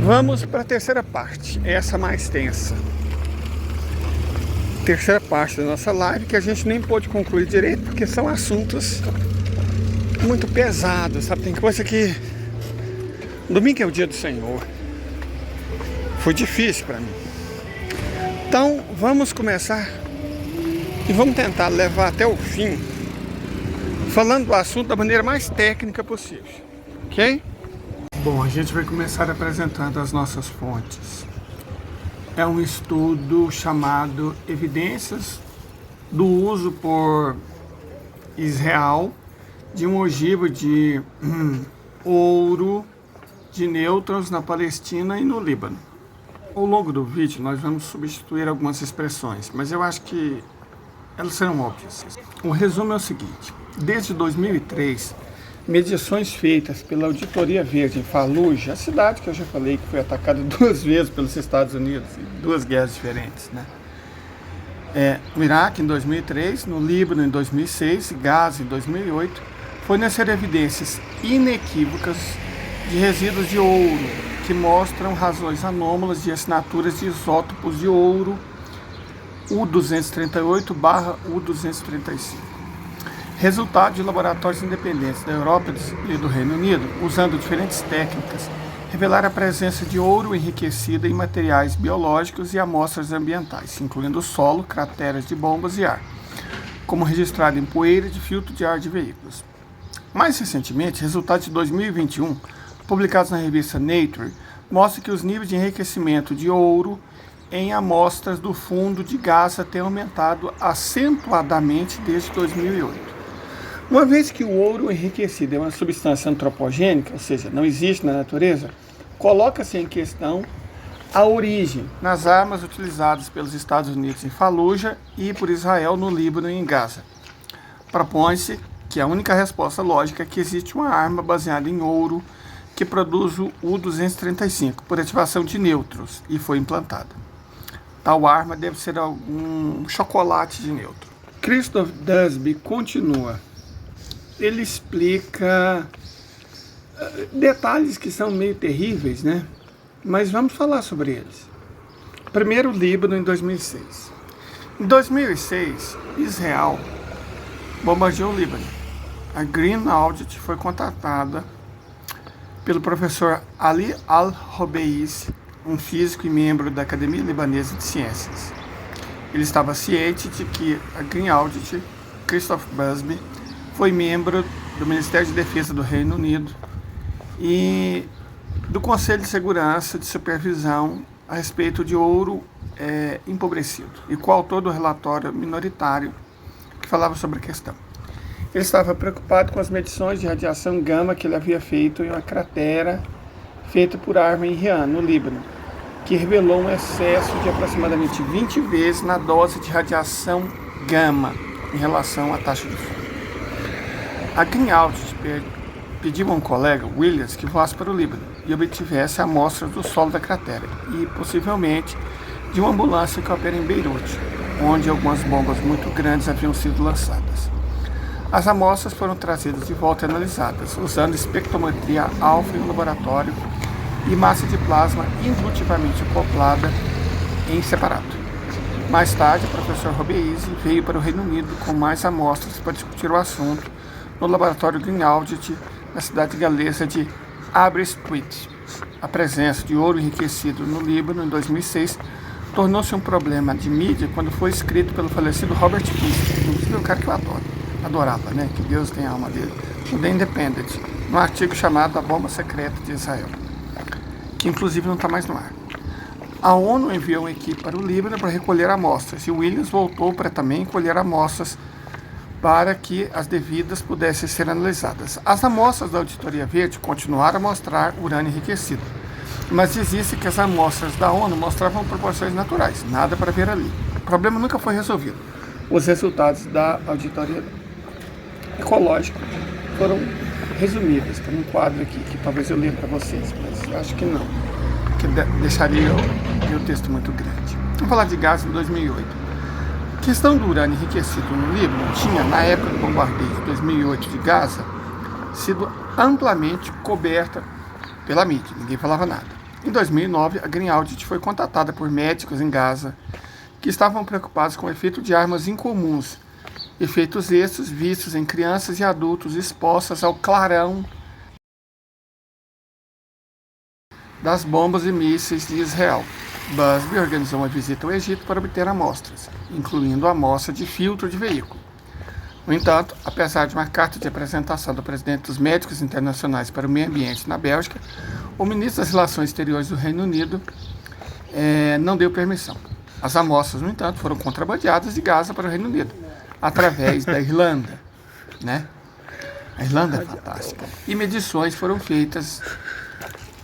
Vamos para a terceira parte, essa mais tensa. Terceira parte da nossa live, que a gente nem pôde concluir direito, porque são assuntos muito pesados, sabe? Tem coisa que... Domingo é o dia do Senhor. Foi difícil para mim. Então, vamos começar e vamos tentar levar até o fim, falando do assunto da maneira mais técnica possível, ok? Bom, a gente vai começar apresentando as nossas fontes. É um estudo chamado Evidências do Uso por Israel de um ogivo de ouro de nêutrons na Palestina e no Líbano. Ao longo do vídeo nós vamos substituir algumas expressões, mas eu acho que elas serão óbvias. O resumo é o seguinte: desde 2003, medições feitas pela Auditoria Verde em Fallujah, a cidade que eu já falei que foi atacada 2 vezes pelos Estados Unidos, em 2 guerras diferentes, né? No Iraque em 2003, no Líbano em 2006 e Gaza em 2008, forneceram evidências inequívocas de resíduos de ouro que mostram razões anômalas de assinaturas de isótopos de ouro U-238/U-235. Resultado de laboratórios independentes da Europa e do Reino Unido, usando diferentes técnicas, revelaram a presença de ouro enriquecido em materiais biológicos e amostras ambientais, incluindo solo, crateras de bombas e ar, como registrado em poeira de filtro de ar de veículos. Mais recentemente, resultados de 2021, publicados na revista Nature, mostram que os níveis de enriquecimento de ouro em amostras do fundo de Gaza têm aumentado acentuadamente desde 2008. Uma vez que o ouro enriquecido é uma substância antropogênica, ou seja, não existe na natureza, coloca-se em questão a origem nas armas utilizadas pelos Estados Unidos em Fallujah e por Israel no Líbano e em Gaza. Propõe-se que a única resposta lógica é que existe uma arma baseada em ouro que produz o U-235 por ativação de nêutrons e foi implantada. Tal arma deve ser um chocolate de nêutron. Christoph Dusby continua. Ele explica detalhes que são meio terríveis, né? Mas vamos falar sobre eles. Primeiro, o Líbano em 2006. Em 2006, Israel bombardeou o Líbano. A Green Audit foi contratada pelo professor Ali Al-Hobeis, um físico e membro da Academia Libanesa de Ciências. Ele estava ciente de que a Green Audit, Christoph Dusby, foi membro do Ministério de Defesa do Reino Unido e do Conselho de Segurança de Supervisão a respeito de ouro empobrecido, e coautor do relatório minoritário que falava sobre a questão. Ele estava preocupado com as medições de radiação gama que ele havia feito em uma cratera feita por arma em Rian, no Líbano, que revelou um excesso de aproximadamente 20 vezes na dose de radiação gama em relação à taxa de fogo. A Green Audit pediu a um colega, Williams, que voasse para o Líbano e obtivesse amostras do solo da cratera e, possivelmente, de uma ambulância que opera em Beirute, onde algumas bombas muito grandes haviam sido lançadas. As amostras foram trazidas de volta e analisadas, usando espectrometria alfa em um laboratório e massa de plasma indutivelmente acoplada em separado. Mais tarde, o professor Hobeisi veio para o Reino Unido com mais amostras para discutir o assunto no laboratório Green Audit na cidade galesa de Aberystwyth. A presença de ouro enriquecido no Líbano em 2006 tornou-se um problema de mídia quando foi escrito pelo falecido Robert Fisk, inclusive um cara que eu adorava, né? Que Deus tenha a alma dele, no The Independent, num artigo chamado A Bomba Secreta de Israel, que inclusive não está mais no ar. A ONU enviou uma equipe para o Líbano para recolher amostras e Williams voltou para também colher amostras para que as devidas pudessem ser analisadas. As amostras da Auditoria Verde continuaram a mostrar urânio enriquecido, mas dizia-se que as amostras da ONU mostravam proporções naturais, nada para ver ali. O problema nunca foi resolvido. Os resultados da auditoria ecológica foram resumidos. Tem um quadro aqui que talvez eu leia para vocês, mas eu acho que não, que deixaria o texto muito grande. Vamos falar de Gaza em 2008. A questão do urânio enriquecido no Líbano tinha, na época do bombardeio de 2008 de Gaza, sido amplamente coberta pela mídia, ninguém falava nada. Em 2009, a Green Audit foi contatada por médicos em Gaza que estavam preocupados com o efeito de armas incomuns, efeitos estes vistos em crianças e adultos expostas ao clarão das bombas e mísseis de Israel. Busby organizou uma visita ao Egito para obter amostras, incluindo a amostra de filtro de veículo. No entanto, apesar de uma carta de apresentação do presidente dos Médicos Internacionais para o Meio Ambiente na Bélgica, o ministro das Relações Exteriores do Reino Unido não deu permissão. As amostras, no entanto, foram contrabandeadas de Gaza para o Reino Unido, através da Irlanda, né? A Irlanda é fantástica. E medições foram feitas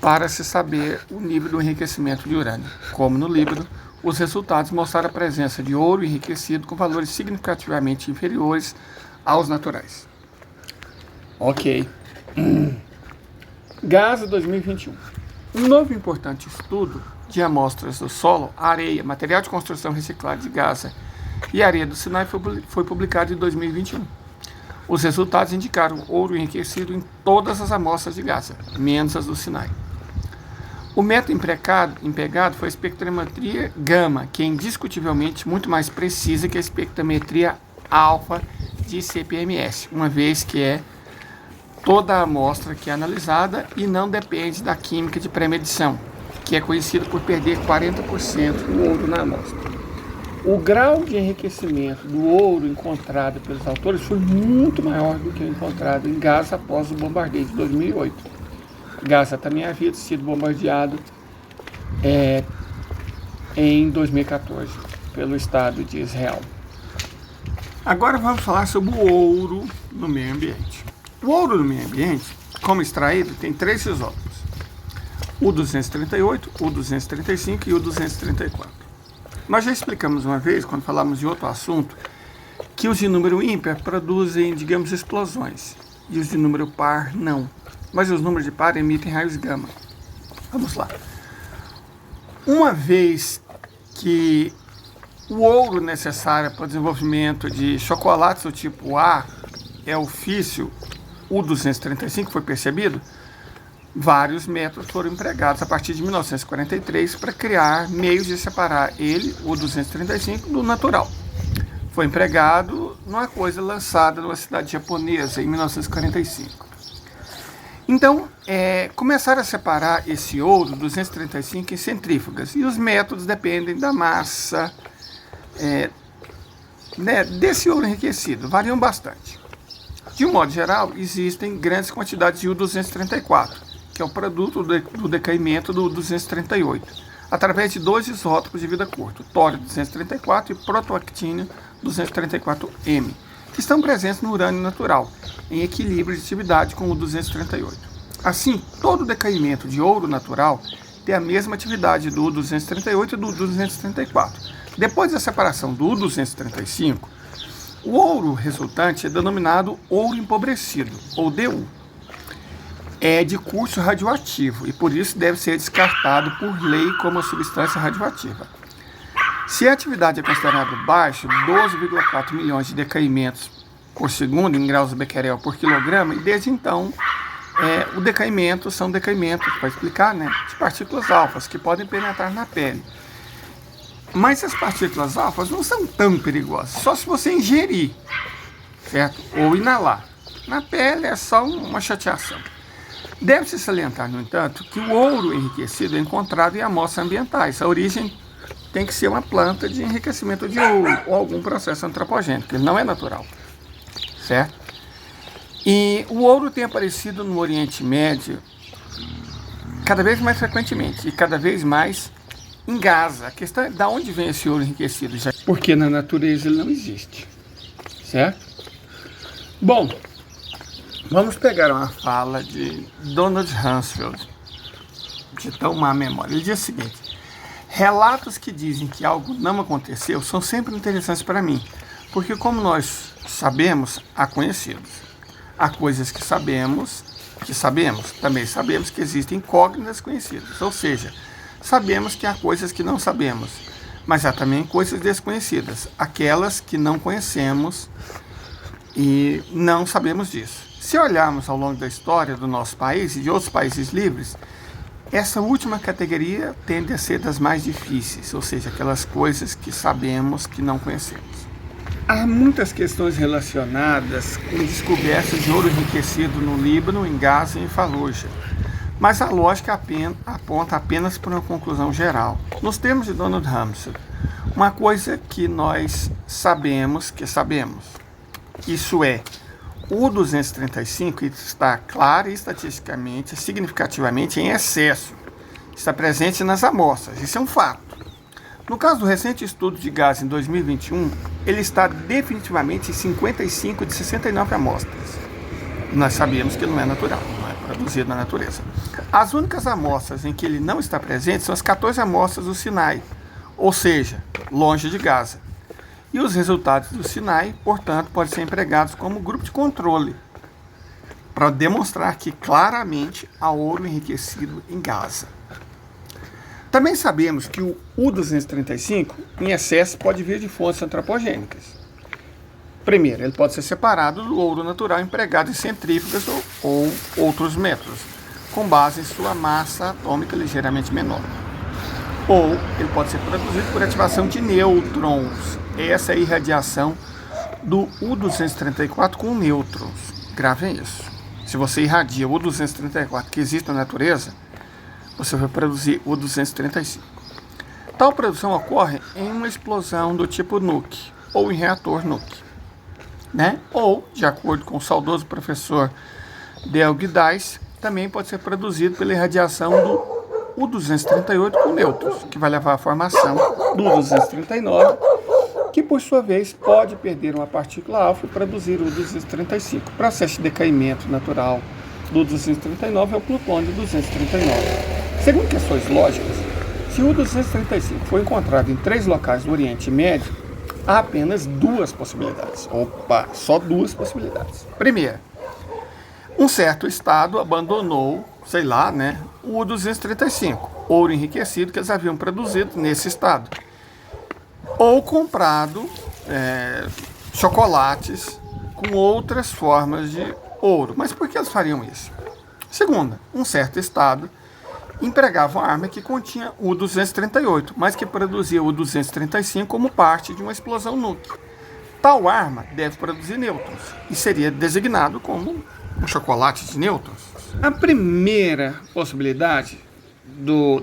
para se saber o nível do enriquecimento de urânio. Como no Líbano, os resultados mostraram a presença de ouro enriquecido com valores significativamente inferiores aos naturais. Ok. Gaza 2021. Um novo e importante estudo de amostras do solo, areia, material de construção reciclado de Gaza e areia do Sinai foi publicado em 2021. Os resultados indicaram ouro enriquecido em todas as amostras de Gaza, menos as do Sinai. O método empregado foi a espectrometria gama, que é indiscutivelmente muito mais precisa que a espectrometria alfa de CPMS, uma vez que é toda a amostra que é analisada e não depende da química de pré-medição, que é conhecido por perder 40% do ouro na amostra. O grau de enriquecimento do ouro encontrado pelos autores foi muito maior do que o encontrado em Gaza após o bombardeio de 2008. Gaza também havia sido bombardeado em 2014 pelo Estado de Israel. Agora vamos falar sobre o ouro no meio ambiente. O ouro no meio ambiente, como extraído, tem 3 isótopos: o 238, o 235 e o 234. Nós já explicamos uma vez, quando falamos de outro assunto, que os de número ímpar produzem, digamos, explosões, e os de número par não. Mas os números de par emitem raios gama. Vamos lá. Uma vez que o ouro necessário para o desenvolvimento de chocolates do tipo A é o físsil U-235, foi percebido, vários métodos foram empregados a partir de 1943 para criar meios de separar ele, o 235, do natural. Foi empregado numa coisa lançada numa cidade japonesa em 1945. Então, começaram a separar esse ouro 235 em centrífugas, e os métodos dependem da massa desse ouro enriquecido, variam bastante. De um modo geral, existem grandes quantidades de U-234, que é o produto do decaimento do 238, através de 2 isótopos de vida curta, o tório 234 e protoactínio 234M, que estão presentes no urânio natural, em equilíbrio de atividade com o 238. Assim, todo o decaimento de ouro natural tem a mesma atividade do 238 e do 234. Depois da separação do 235, o ouro resultante é denominado ouro empobrecido, ou DU. É de curso radioativo e por isso deve ser descartado por lei como substância radioativa. Se a atividade é considerada baixa, 12,4 milhões de decaimentos por segundo em graus de Becquerel por quilograma, e desde então o decaimento são decaimentos, para explicar, de partículas alfas que podem penetrar na pele. Mas as partículas alfas não são tão perigosas, só se você ingerir, certo? Ou inalar. Na pele é só uma chateação. Deve-se salientar, no entanto, que o ouro enriquecido é encontrado em amostras ambientais. A origem tem que ser uma planta de enriquecimento de ouro ou algum processo antropogênico, ele não é natural, certo? E o ouro tem aparecido no Oriente Médio cada vez mais frequentemente e cada vez mais em Gaza. A questão é de onde vem esse ouro enriquecido, porque na natureza ele não existe, certo? Bom, vamos pegar uma fala de Donald Rumsfeld, de tão má memória. Ele diz o seguinte: relatos que dizem que algo não aconteceu são sempre interessantes para mim, porque como nós sabemos, há conhecidos. Há coisas que sabemos, também sabemos que existem incógnitas conhecidas, ou seja, sabemos que há coisas que não sabemos, mas há também coisas desconhecidas, aquelas que não conhecemos e não sabemos disso. Se olharmos ao longo da história do nosso país e de outros países livres, Essa última categoria tende a ser das mais difíceis, ou seja, aquelas coisas que sabemos que não conhecemos. Há muitas questões relacionadas com descobertas de ouro enriquecido no Líbano, em Gaza e em Fallujah, mas a lógica aponta apenas para uma conclusão geral. Nos termos de Donald Rumsfeld, uma coisa que nós sabemos que sabemos, isso é, o 235 está claro e estatisticamente, significativamente em excesso, está presente nas amostras, isso é um fato. No caso do recente estudo de Gaza em 2021, ele está definitivamente em 55 de 69 amostras. Nós sabemos que não é natural, não é produzido na natureza. As únicas amostras em que ele não está presente são as 14 amostras do Sinai, ou seja, longe de Gaza. E os resultados do Sinai, portanto, podem ser empregados como grupo de controle, para demonstrar que claramente há ouro enriquecido em Gaza. Também sabemos que o U-235, em excesso, pode vir de fontes antropogênicas. Primeiro, ele pode ser separado do ouro natural empregado em centrífugas ou outros métodos, com base em sua massa atômica ligeiramente menor. Ou ele pode ser produzido por ativação de nêutrons. Essa é a irradiação do U-234 com nêutrons. Gravem isso. Se você irradia o U-234 que existe na natureza, você vai produzir o 235. Tal produção ocorre em uma explosão do tipo nuke, ou em reator nuke, né? Ou, de acordo com o saudoso professor Dale Giddais, também pode ser produzido pela irradiação do U-238 com nêutrons, que vai levar à formação do U-239, que por sua vez pode perder uma partícula alfa e produzir o U-235. O processo de decaimento natural do 239 é o plutônio 239. Segundo questões lógicas, se o 235 foi encontrado em 3 locais do Oriente Médio, há apenas 2 possibilidades. Opa, só 2 possibilidades. Primeira, um certo estado abandonou, sei lá, né, o 235, ouro enriquecido que eles haviam produzido nesse estado. Ou comprado chocolates com outras formas de ouro. Mas por que eles fariam isso? Segunda, um certo estado empregava uma arma que continha o 238, mas que produzia o 235 como parte de uma explosão nuke. Tal arma deve produzir nêutrons e seria designado como um chocolate de nêutrons. A primeira possibilidade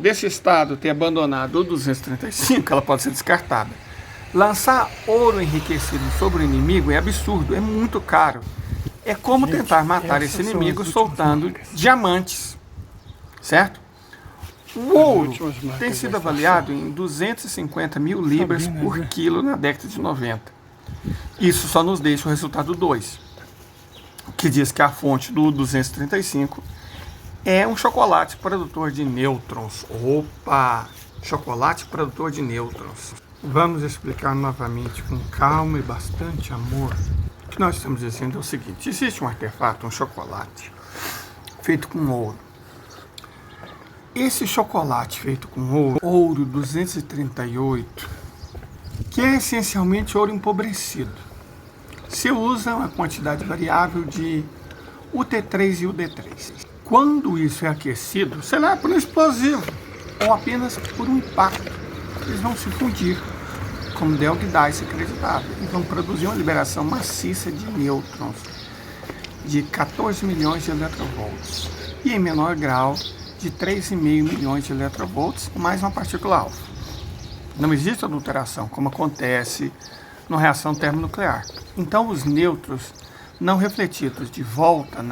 desse estado ter abandonado o 235, ela pode ser descartada. Lançar ouro enriquecido sobre o inimigo é absurdo, é muito caro. É como tentar matar esse inimigo soltando diamantes, certo? O ouro tem sido avaliado em 250 mil libras por quilo na década de 90. Isso só nos deixa o resultado 2, que diz que a fonte do 235 é um chocolate produtor de nêutrons. Opa! Chocolate produtor de nêutrons. Vamos explicar novamente com calma e bastante amor. O que nós estamos dizendo é o seguinte: existe um artefato, um chocolate, feito com ouro. Esse chocolate feito com ouro 238, que é essencialmente ouro empobrecido, se usa uma quantidade variável de UT3 e UD3. Quando isso é aquecido, sei lá, por um explosivo ou apenas por um impacto, eles vão se fundir, como Dale Giddais acreditava, e vão produzir uma liberação maciça de nêutrons de 14 milhões de electrovolts e, em menor grau, de 3,5 milhões de electrovolts, mais uma partícula alfa. Não existe adulteração, como acontece na reação termonuclear. Então, os nêutrons não refletidos de volta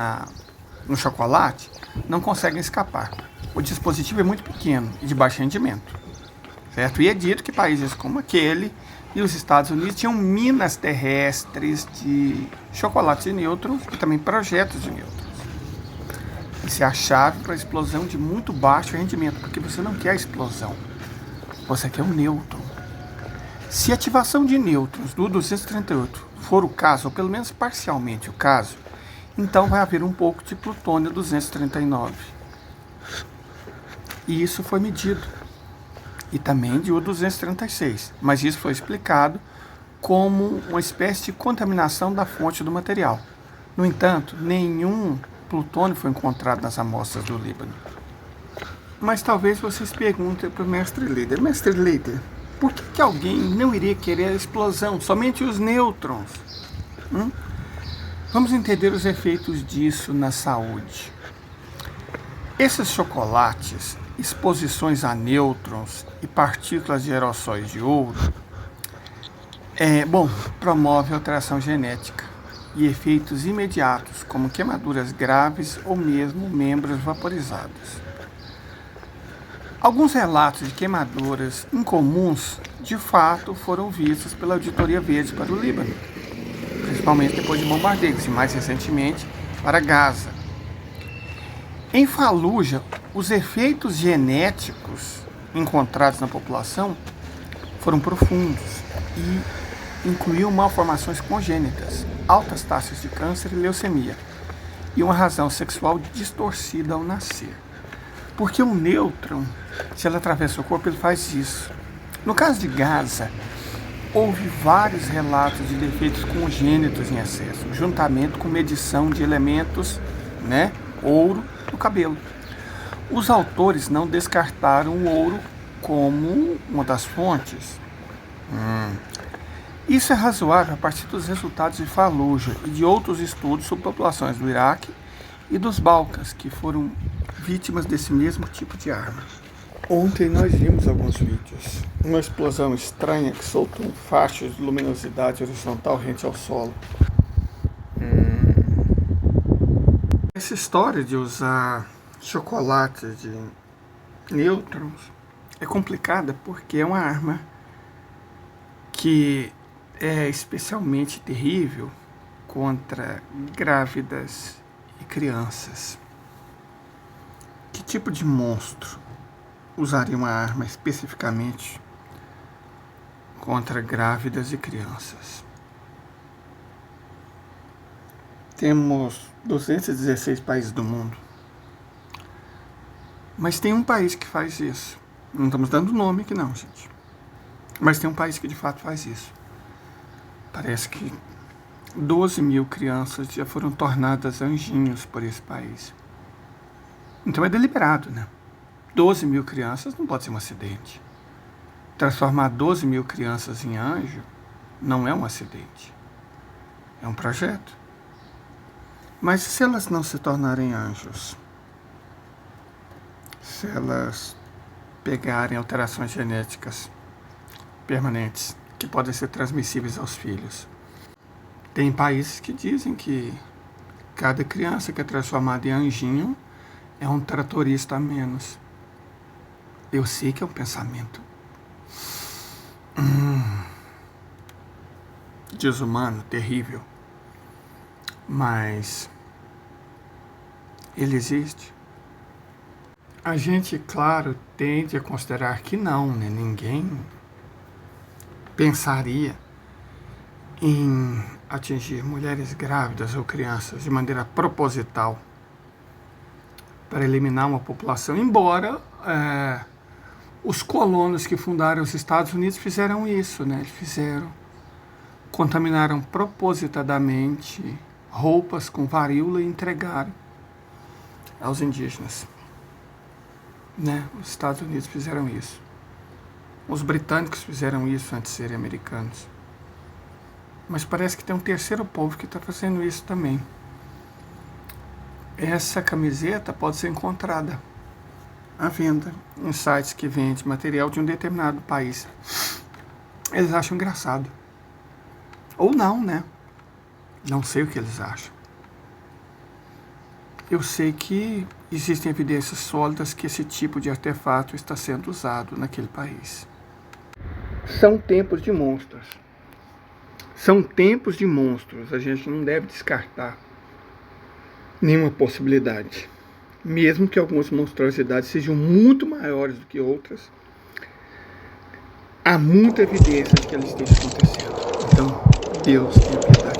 no chocolate não conseguem escapar. O dispositivo é muito pequeno e de baixo rendimento, certo? E é dito que países como aquele e os Estados Unidos tinham minas terrestres de chocolate de nêutrons e também projetos de nêutrons. Isso é a chave para a explosão de muito baixo rendimento, porque você não quer a explosão, você quer um nêutron. Se a ativação de nêutrons do 238 for o caso, ou pelo menos parcialmente o caso, então vai haver um pouco de plutônio 239. E isso foi medido. E também de U-236, mas isso foi explicado como uma espécie de contaminação da fonte do material. No entanto, nenhum plutônio foi encontrado nas amostras do Líbano. Mas talvez vocês perguntem para o mestre líder: mestre líder, por que alguém não iria querer a explosão? Somente os nêutrons. Vamos entender os efeitos disso na saúde. Esses chocolates, exposições a nêutrons e partículas de aerossóis de ouro, promove alteração genética e efeitos imediatos, como queimaduras graves ou mesmo membros vaporizados. Alguns relatos de queimaduras incomuns, de fato, foram vistos pela Auditoria Verde para o Líbano, principalmente depois de bombardeios, e mais recentemente para Gaza. Em Fallujah, os efeitos genéticos encontrados na população foram profundos e incluíam malformações congênitas, altas taxas de câncer e leucemia, e uma razão sexual distorcida ao nascer. Porque o nêutron, se ele atravessa o corpo, ele faz isso. No caso de Gaza, houve vários relatos de defeitos congênitos em excesso, juntamente com medição de elementos, ouro, no cabelo. Os autores não descartaram o ouro como uma das fontes. Isso é razoável a partir dos resultados de Fallujah e de outros estudos sobre populações do Iraque e dos Balcãs, que foram vítimas desse mesmo tipo de arma. Ontem nós vimos alguns vídeos. Uma explosão estranha que soltou faixas de luminosidade horizontal rente ao solo. Essa história de usar chocolate de nêutrons é complicada porque é uma arma que é especialmente terrível contra grávidas e crianças. Que tipo de monstro usaria uma arma especificamente contra grávidas e crianças? Temos 216 países do mundo, mas tem um país que faz isso. Não estamos dando nome aqui não, gente. Mas tem um país que de fato faz isso. Parece que 12 mil crianças já foram tornadas anjinhos por esse país. Então é deliberado, 12 mil crianças não pode ser um acidente. Transformar 12 mil crianças em anjo não é um acidente. É um projeto. Mas se elas não se tornarem anjos, se elas pegarem alterações genéticas permanentes que podem ser transmissíveis aos filhos, tem países que dizem que cada criança que é transformada em anjinho é um tratorista a menos. Eu sei que é um pensamento desumano, terrível, mas ele existe. A gente, claro, tende a considerar que não, ninguém pensaria em atingir mulheres grávidas ou crianças de maneira proposital para eliminar uma população, embora os colonos que fundaram os Estados Unidos fizeram isso, Eles contaminaram propositadamente roupas com varíola e entregaram aos indígenas. Os Estados Unidos fizeram isso. Os britânicos fizeram isso antes de serem americanos. Mas parece que tem um terceiro povo que está fazendo isso também. Essa camiseta pode ser encontrada à venda em sites que vendem material de um determinado país. Eles acham engraçado. Ou não, Não sei o que eles acham. Eu sei que existem evidências sólidas que esse tipo de artefato está sendo usado naquele país. São tempos de monstros. São tempos de monstros. A gente não deve descartar nenhuma possibilidade. Mesmo que algumas monstruosidades sejam muito maiores do que outras, há muita evidência de que elas estejam acontecendo. Então, Deus tenha piedade.